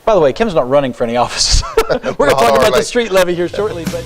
By the way, Kevin's not running for any office. We're going to talk about the street levy here shortly, but.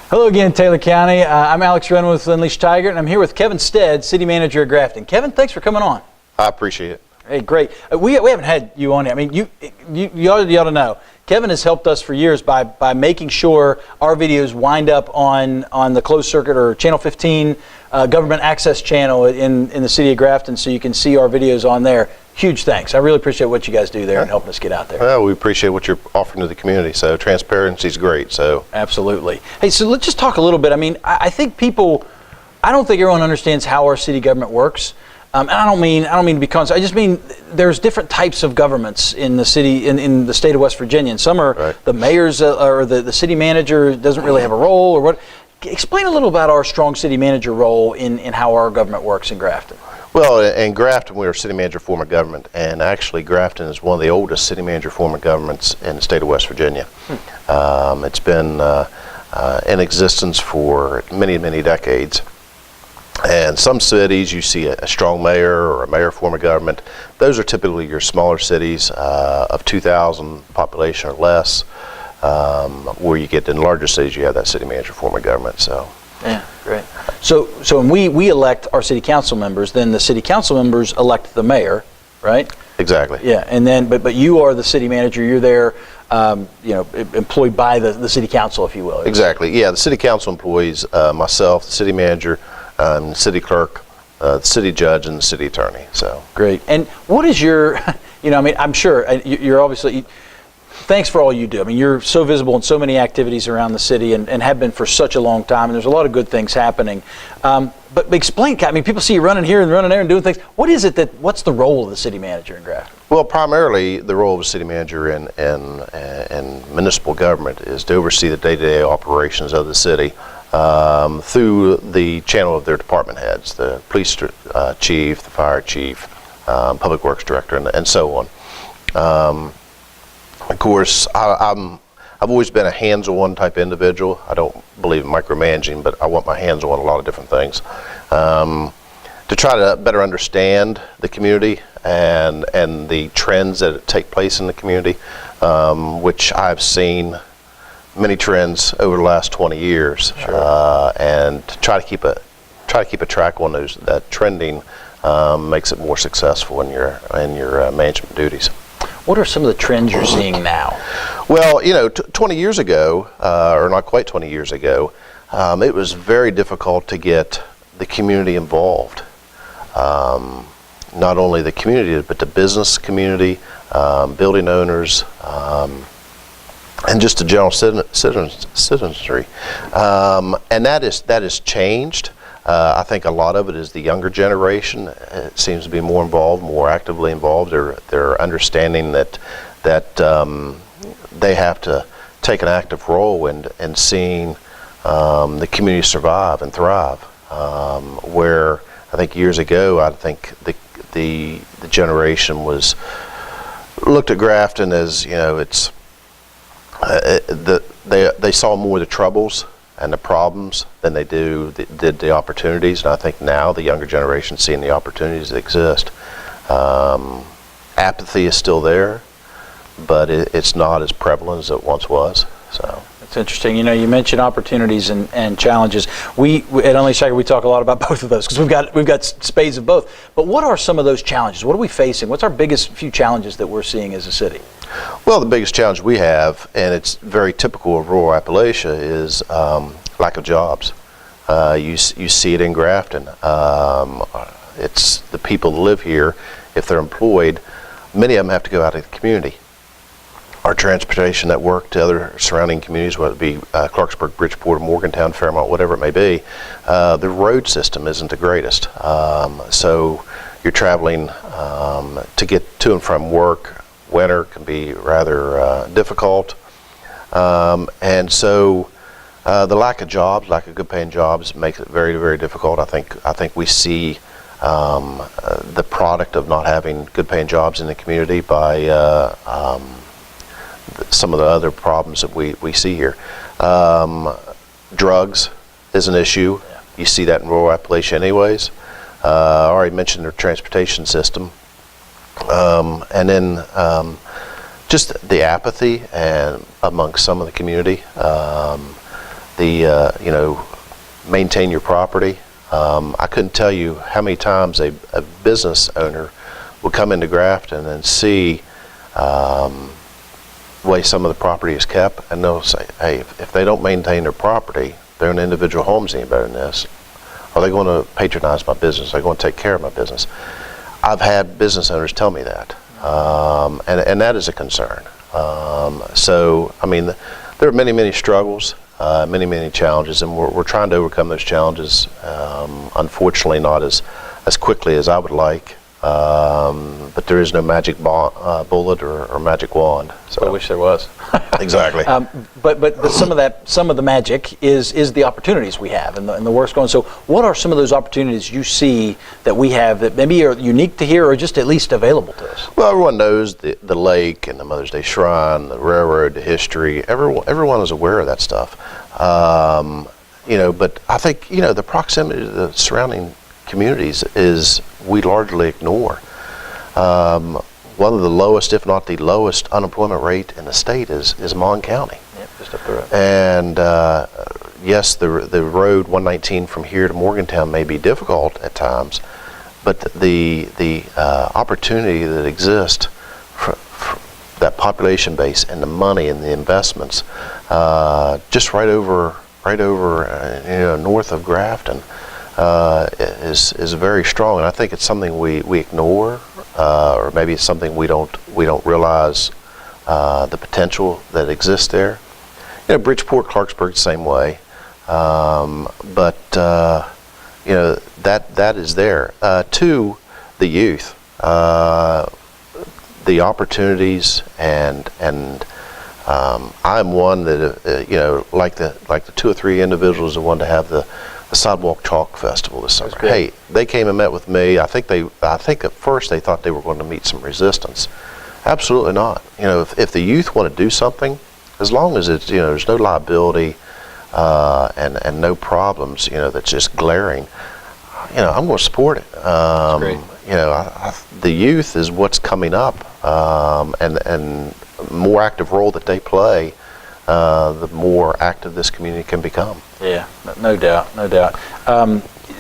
Hello again, Taylor County. I'm Alex Renman with Unleashed Tiger, and I'm here with Kevin Stead, City Manager of Grafton. Kevin, thanks for coming on. I appreciate it. Hey, great. We haven't had you on yet. I mean, you ought to know. Kevin has helped us for years by making sure our videos wind up on the closed circuit or Channel 15 government access channel in the city of Grafton, so you can see our videos on there. Huge thanks. I really appreciate what you guys do there and helping us get out there. Well, we appreciate what you're offering to the community. So transparency is great. So absolutely. Hey, so let's just talk a little bit. I mean, I think I don't think everyone understands how our city government works. And I don't mean to be constant. I just mean there's different types of governments in the city, in the state of West Virginia. And some are the mayor's or the city manager doesn't really have a role or what. Explain a little about our strong city manager role in how our government works in Grafton. Well, in Grafton, we're a city manager form of government, and actually Grafton is one of the oldest city manager form of governments in the state of West Virginia. It's been in existence for many, many decades. And some cities, you see a strong mayor or a mayor form of government. Those are typically your smaller cities of 2,000 population or less, where you get in larger cities, you have that city manager form of government. So. Yeah, great. So when we elect our city council members, then the city council members elect the mayor, right? Exactly. Yeah, and then but you are the city manager. You're there, employed by the city council, if you will. Exactly. Yeah, the city council employs myself, the city manager, the city clerk, the city judge, and the city attorney. So great. And what is your, I'm sure you're obviously. Thanks for all you do. I mean, you're so visible in so many activities around the city and have been for such a long time, and there's a lot of good things happening. But explain, I mean, people see you running here and running there and doing things. What's the role of the city manager in Grafton? Well, primarily the role of the city manager in municipal government is to oversee the day-to-day operations of the city through the channel of their department heads, the police chief, the fire chief, public works director, and so on. Of course, I've always been a hands-on type individual. I don't believe in micromanaging, but I want my hands on a lot of different things to try to better understand the community and the trends that take place in the community, which I've seen many trends over the last 20 years, and to try to keep a track on that trending makes it more successful in your management duties. What are some of the trends you're seeing now? Well, 20 years ago, or not quite 20 years ago, it was very difficult to get the community involved. Not only the community, but the business community, building owners, and just the general citizenry. And that has changed. I think a lot of it is the younger generation. It seems to be more involved, more actively involved. They're understanding that they have to take an active role in seeing the community survive and thrive. Where I think years ago, I think the generation looked at Grafton as they saw more of the troubles and the problems than they did the opportunities. And I think now the younger generation seeing the opportunities that exist. Apathy is still there, but it's not as prevalent as it once was. So it's interesting. You mentioned opportunities and challenges. We at Unleashed Tiger, we talk a lot about both of those because we've got spades of both. But what are some of those challenges? What are we facing? What's our biggest few challenges that we're seeing as a city? Well, the biggest challenge we have, and it's very typical of rural Appalachia, is lack of jobs. You see it in Grafton. It's the people that live here, if they're employed, many of them have to go out of the community. Our transportation network to other surrounding communities, whether it be Clarksburg, Bridgeport, Morgantown, Fairmont, whatever it may be, the road system isn't the greatest. So you're traveling to get to and from work. Winter can be rather difficult, and so the lack of jobs, lack of good paying jobs, makes it very, very difficult. I think we see the product of not having good paying jobs in the community by some of the other problems that we see here. Drugs is an issue. You see that in rural Appalachia anyways. I already mentioned their transportation system. And then just the apathy and amongst some of the community. Maintain your property. I couldn't tell you how many times a business owner would come into Grafton and see the way some of the property is kept, and they'll say, hey, if they don't maintain their property, their own individual homes any better than this, are they going to patronize my business? Are they going to take care of my business? I've had business owners tell me that, and that is a concern. So, I mean, there are many struggles, many challenges, and we're trying to overcome those challenges. Unfortunately, not as quickly as I would like. But there is no magic bullet or magic wand. So I wish there was. Exactly. But some of the magic is the opportunities we have and the work's going. So what are some of those opportunities you see that we have that maybe are unique to here or just at least available to us? Well, everyone knows the lake and the Mother's Day Shrine, the railroad, the history. Everyone is aware of that stuff. But I think the proximity to the surrounding communities is we largely ignore. One of the lowest, if not the lowest, unemployment rate in the state is Mon County. Yep, just up the road. And yes, the road 119 from here to Morgantown may be difficult at times, but the opportunity that exists for that population base and the money and the investments, just right over north of Grafton, is very strong, and I think it's something we ignore, or maybe it's something we don't realize the potential that exists there. Bridgeport, Clarksburg, the same way, but that is there. Two, the youth, the opportunities, and I'm one that like the 2 or 3 individuals that wanted to have the Sidewalk Chalk Festival this summer. Hey, they came and met with me. I think at first they thought they were going to meet some resistance. Absolutely not. If the youth want to do something, as long as it's there's no liability and no problems that's just glaring, I'm going to support it. That's great. The youth is what's coming up, and more active role that they play, the more active this community can become. Yeah, no doubt.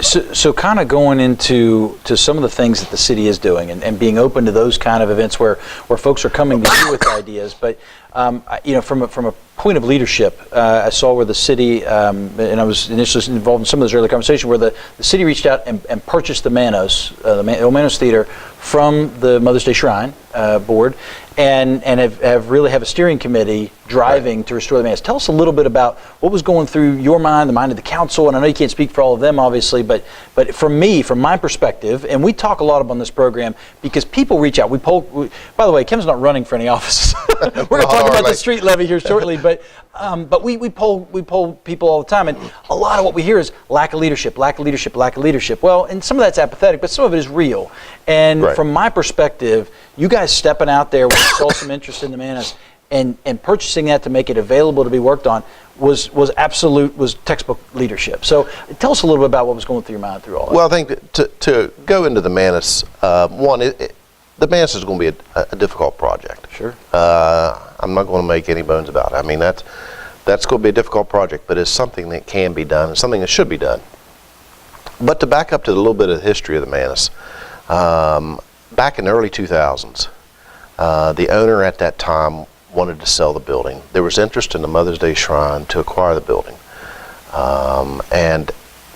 So kind of going into some of the things that the city is doing and being open to those kind of events where folks are coming to you with ideas. But from a point of leadership, I saw where the city, and I was initially involved in some of those early conversations, where the city reached out and purchased the Manos, the Old Manos Theater, from the Mother's Day Shrine board, and have really have a steering committee driving to restore the Manos. Tell us a little bit about what was going through your mind, the mind of the council, and I know you can't speak for all of them, obviously, but from my perspective, and we talk a lot about this program because people reach out. By the way, Kim's not running for any offices. We're going to talk about the street levy here shortly, but we poll people all the time, and a lot of what we hear is lack of leadership. Well, and some of that's apathetic, but some of it is real. And from my perspective, you guys stepping out there, we saw some interest in the Manos, and purchasing that to make it available to be worked on was textbook leadership. So tell us a little bit about what was going through your mind through all that. Well, I think to go into the Manos, the Manos is going to be a difficult project. Sure. I'm not going to make any bones about it. I mean, that's going to be a difficult project, but it's something that can be done and something that should be done. But to back up to a little bit of the history of the Manos, back in the early 2000s, the owner at that time wanted to sell the building. There was interest in the Mother's Day Shrine to acquire the building, and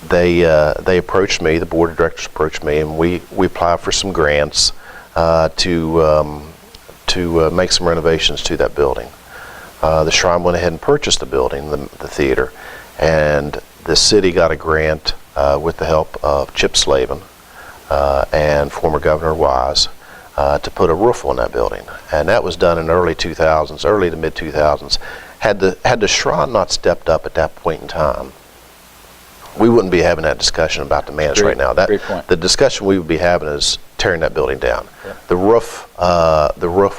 they approached me. The board of directors approached me, and we applied for some grants to make some renovations to that building. The Shrine went ahead and purchased the building, the theater, and the city got a grant with the help of Chip Slavin and former Governor Wise to put a roof on that building, and that was done in early to mid 2000s. Had the Shrine not stepped up at that point in time, we wouldn't be having that discussion about the Manos right now. Great point. The discussion we would be having is tearing that building down. Yeah. The roof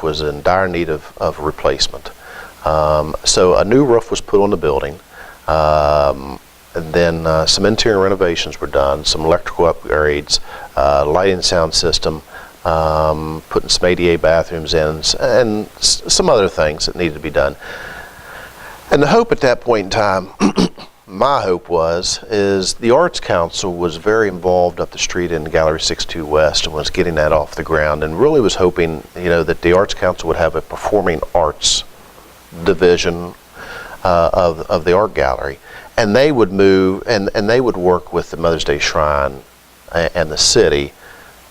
was in dire need of replacement. So a new roof was put on the building. and then some interior renovations were done, some electrical upgrades, lighting and sound system, putting some ADA bathrooms in, and some other things that needed to be done. And the hope at that point in time, my hope is the Arts Council was very involved up the street in Gallery 62 West and was getting that off the ground, and really was hoping, that the Arts Council would have a performing arts division of the art gallery, and they would move and they would work with the Mother's Day Shrine and the city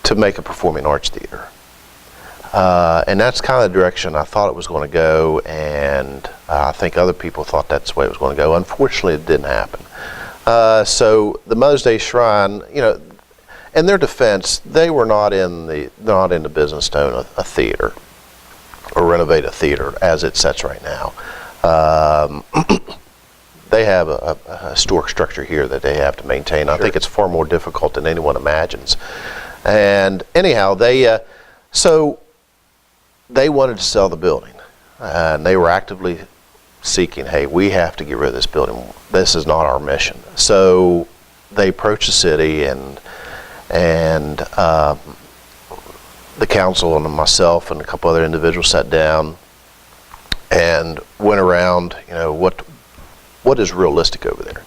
to make a performing arts theater. And that's kind of the direction I thought it was going to go, and I think other people thought that's the way it was going to go. Unfortunately, it didn't happen. So the Mother's Day Shrine, in their defense, they were not in the business to own a theater or renovate a theater as it sits right now. They have a historic structure here that they have to maintain. Sure. I think it's far more difficult than anyone imagines. And anyhow, they wanted to sell the building, and they were actively seeking, hey, we have to get rid of this building. This is not our mission. So they approached the city, and the council and myself and a couple other individuals sat down and went around, what is realistic over there.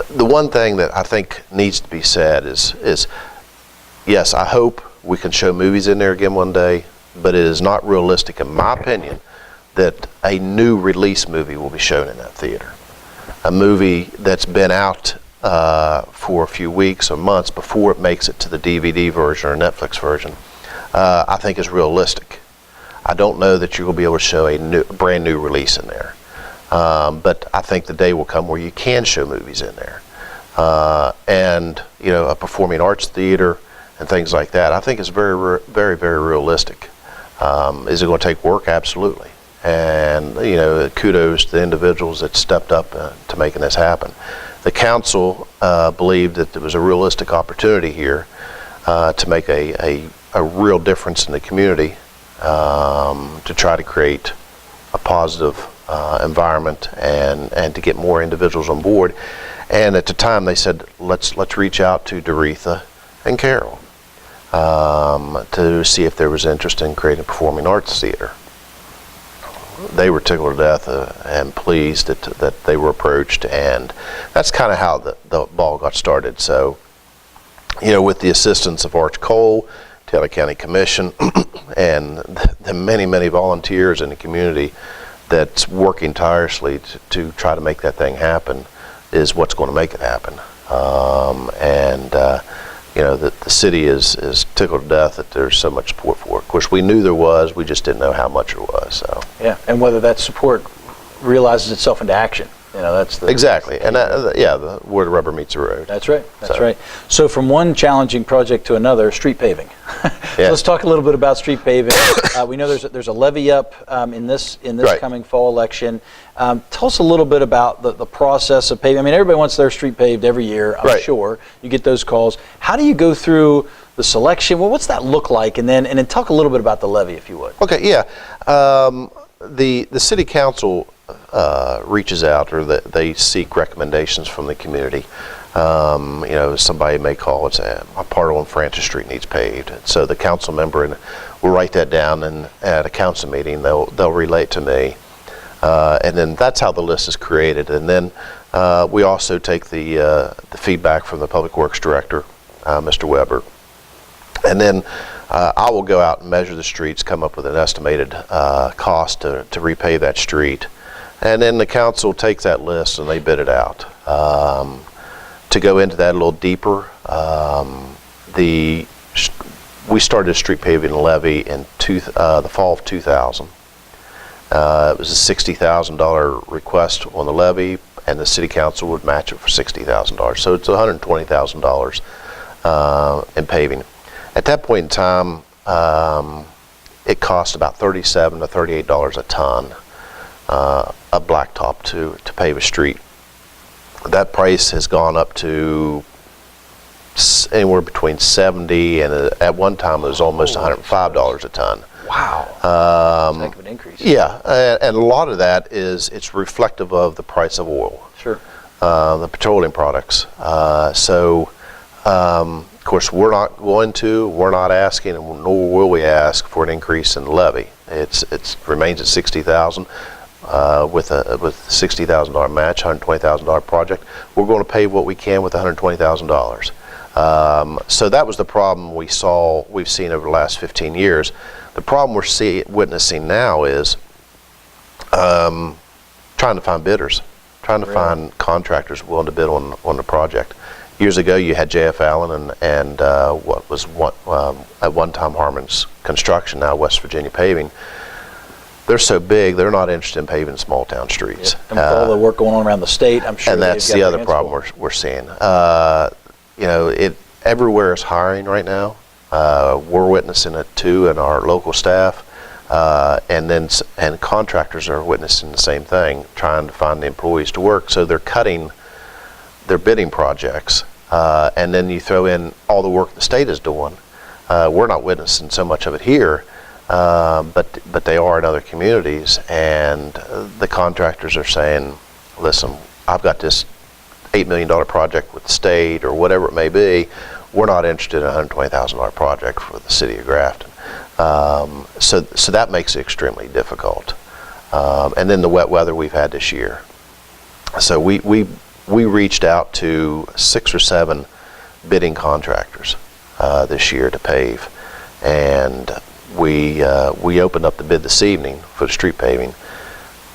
The one thing that I think needs to be said is yes, I hope we can show movies in there again one day, but it is not realistic, in my opinion, that a new release movie will be shown in that theater. A movie that's been out for a few weeks or months before it makes it to the DVD version or Netflix version, I think is realistic. I don't know that you're going to be able to show a brand new release in there. But I think the day will come where you can show movies in there. And, a performing arts theater and things like that, I think is very, very, very realistic. Is it going to take work? Absolutely. And, kudos to the individuals that stepped up to making this happen. The council believed that there was a realistic opportunity here to make a real difference in the community, to try to create a positive environment and to get more individuals on board. And at the time they said, let's reach out to Doretha and Carol to see if there was interest in creating a performing arts theater. They were tickled to death and pleased that they were approached, and that's kind of how the ball got started. So, with the assistance of Arch Cole, Taylor County Commission, and the many, many volunteers in the community that's working tirelessly to try to make that thing happen is what's going to make it happen. The city is tickled to death that there's so much support for it. Of course, we knew there was, we just didn't know how much it was. So yeah, and whether that support realizes itself into action. That's the exactly, and where the rubber meets the road. That's right. That's right. So from one challenging project to another, street paving. Yeah. Let's talk a little bit about street paving. We know there's a levy up in this right. coming fall election. Tell us a little bit about the process of paving. I mean, everybody wants their street paved every year. I'm right. sure you get those calls. How do you go through the selection? Well, what's that look like? And then talk a little bit about the levy, if you would. Okay. Yeah. The city council reaches out, or they seek recommendations from the community. Somebody may call and say, my part on Francis Street needs paved. So the council member will write that down, and at a council meeting they'll relay it to me, and then that's how the list is created. And then we also take the feedback from the Public Works Director, Mr. Weber, and then I will go out and measure the streets, come up with an estimated cost to repave that street. And then the council takes that list and they bid it out. To go into that a little deeper, we started street paving levy in the fall of 2000. It was a $60,000 request on the levy, and the city council would match it for $60,000. So it's $120,000 in paving. At that point in time, it cost about $37 to $38 a ton of blacktop to pave a street. That price has gone up to anywhere between $70 and at one time it was almost $105 a ton. Wow. Wow. That's a heck of an increase. Yeah, and a lot of that is it's reflective of the price of oil. Sure. The petroleum products. Of course, we're not asking, and nor will we ask for an increase in the levy. It remains at $60,000 with $60,000 match, $120,000 project. We're going to pay what we can with $120,000. So that was the problem we've seen over the last 15 years. The problem we're witnessing now is trying to find bidders, trying to find contractors willing to bid on the project. Years ago, you had J.F. Allen and what was at one time Harmon's Construction, now West Virginia Paving. They're so big, they're not interested in paving small town streets. Yeah. And with all the work going on around the state, I'm sure. And that's the other problem we're seeing. Everywhere is hiring right now. We're witnessing it too in our local staff, and contractors are witnessing the same thing, trying to find the employees to work. So they're cutting their bidding projects, and then you throw in all the work the state is doing. We're not witnessing so much of it here, but they are in other communities, and the contractors are saying, listen, I've got this $8 million project with the state or whatever it may be. We're not interested in a $120,000 project for the city of Grafton. So that makes it extremely difficult. And then the wet weather we've had this year. So we reached out to 6 or 7 bidding contractors this year to pave, and we opened up the bid this evening for the street paving.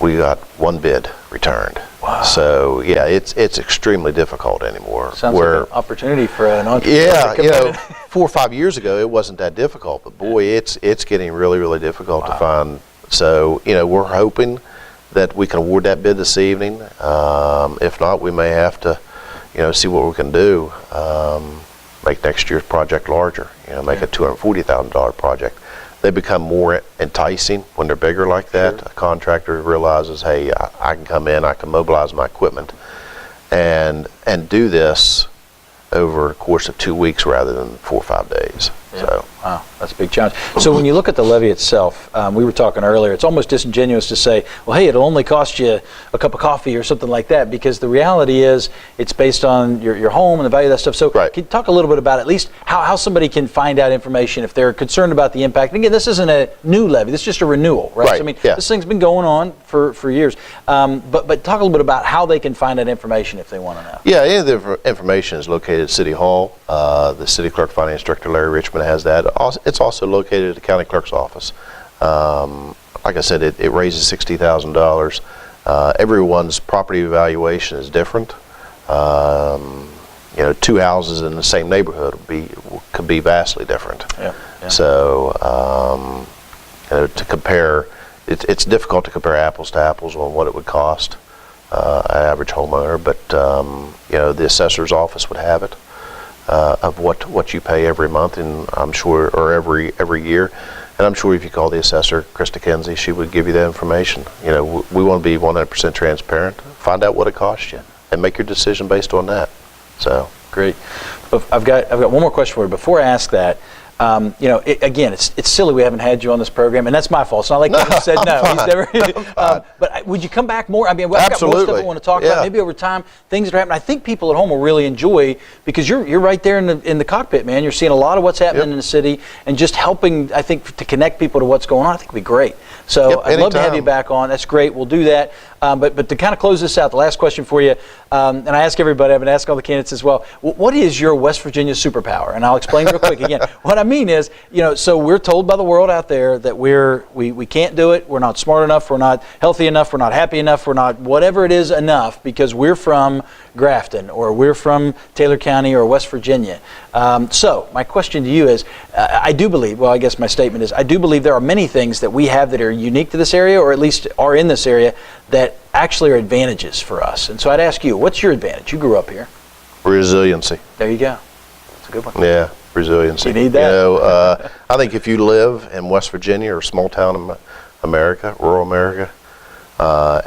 We got 1 bid returned. Wow. So yeah, it's extremely difficult anymore. Sounds like an opportunity for an entrepreneur. Yeah, 4 or 5 years ago it wasn't that difficult, but boy, it's getting really, really difficult to find. So we're hoping that we can award that bid this evening. If not, we may have to see what we can do. Make next year's project larger. Make a $240,000 project. They become more enticing when they're bigger like that. Sure. A contractor realizes, hey, I can come in, I can mobilize my equipment, and do this over the course of 2 weeks rather than 4 or 5 days. Yeah. So, wow, that's a big challenge. So when you look at the levy itself, we were talking earlier, it's almost disingenuous to say, well, hey, it'll only cost you a cup of coffee or something like that, because the reality is it's based on your home and the value of that stuff. So right. Can you talk a little bit about at least how somebody can find out information if they're concerned about the impact? And again, this isn't a new levy, this is just a renewal, right? Right. So, I mean, yeah. This thing's been going on for years. But talk a little bit about how they can find that information if they want to know. Yeah, any of the information is located at City Hall. The City Clerk Finance Director, Larry Richmond, has that. It's also located at the County Clerk's office. Like I said, it raises $60,000. Everyone's property evaluation is different. 2 houses in the same neighborhood could be vastly different. Yeah. So to compare, it's difficult to compare apples to apples on what it would cost an average homeowner. But the assessor's office would have it. Of what you pay every month, and I'm sure, or every year, and I'm sure if you call the assessor, Krista Kenzie, she would give you that information. We want to be 100% transparent. Find out what it costs you, and make your decision based on that. So great. I've got one more question for you. Before I ask that, again, it's silly we haven't had you on this program, and that's my fault. It's not like you said no. He's never. But would you come back more? I mean, I've got more stuff I want to talk about. Maybe over time, things that are happening. I think people at home will really enjoy, because you're right there in the cockpit, man. You're seeing a lot of what's happening in the city, and just helping, I think, to connect people to what's going on. I think would be great. So I'd love to have you back on. That's great. We'll do that. But to kind of close this out, the last question for you, and I ask everybody, I've been asking all the candidates as well, what is your West Virginia superpower? And I'll explain real quick again. What I mean is, so we're told by the world out there that we can't do it, we're not smart enough, we're not healthy enough, we're not happy enough, we're not whatever it is enough, because we're from Grafton, or we're from Taylor County, or West Virginia. So my question to you is, I do believe, well, I guess my statement is, I do believe there are many things that we have that are unique to this area, or at least are in this area, that actually are advantages for us. And so I'd ask you, what's your advantage? You grew up here. Resiliency. There you go. That's a good one. Yeah, resiliency. You need that. I think if you live in West Virginia or small town America, rural America,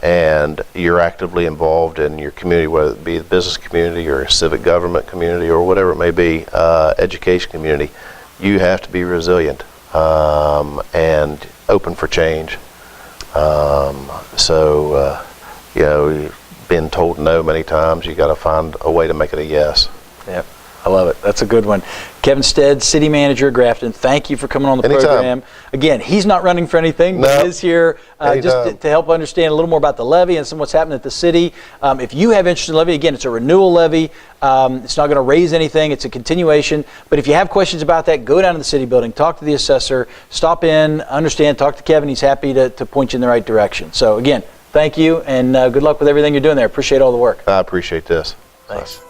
and you're actively involved in your community, whether it be the business community or a civic government community or whatever it may be, education community, you have to be resilient. and open for change. You know, been told no many times, you got to find a way to make it a yes. Yep. I love it. That's a good one. Kevin Stead, City Manager of Grafton, thank you for coming on the Anytime. program. Again, he's not running for anything, but he is here just to help understand a little more about the levy and some what's happening at the city. If you have interest in levy, again, it's a renewal levy. It's not going to raise anything. It's a continuation. But if you have questions about that, go down to the city building, talk to the assessor, stop in, understand, talk to Kevin. He's happy to point you in the right direction. So again, thank you, and good luck with everything you're doing there. Appreciate all the work. I appreciate this. Thanks.